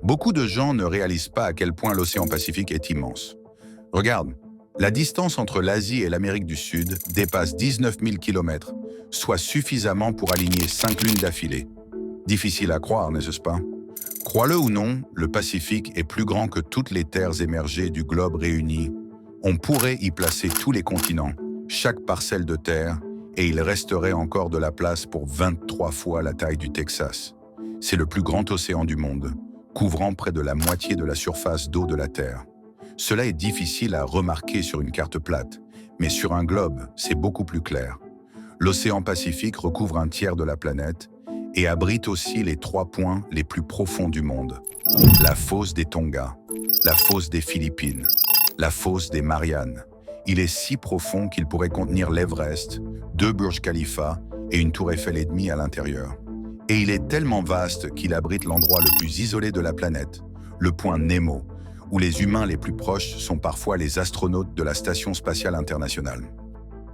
Beaucoup de gens ne réalisent pas à quel point l'océan Pacifique est immense. Regarde, la distance entre l'Asie et l'Amérique du Sud dépasse 19 000 km, soit suffisamment pour aligner 5 lunes d'affilée. Difficile à croire, n'est-ce pas? Crois-le ou non, le Pacifique est plus grand que toutes les terres émergées du globe réunies. On pourrait y placer tous les continents, chaque parcelle de terre, et il resterait encore de la place pour 23 fois la taille du Texas. C'est le plus grand océan du monde, couvrant près de la moitié de la surface d'eau de la Terre. Cela est difficile à remarquer sur une carte plate, mais sur un globe, c'est beaucoup plus clair. L'océan Pacifique recouvre un tiers de la planète et abrite aussi les 3 points les plus profonds du monde. La fosse des Tonga, la fosse des Philippines, la fosse des Mariannes. Il est si profond qu'il pourrait contenir l'Everest, 2 Burj Khalifa et une tour Eiffel et demie à l'intérieur. Et il est tellement vaste qu'il abrite l'endroit le plus isolé de la planète, le point Nemo, où les humains les plus proches sont parfois les astronautes de la Station spatiale internationale.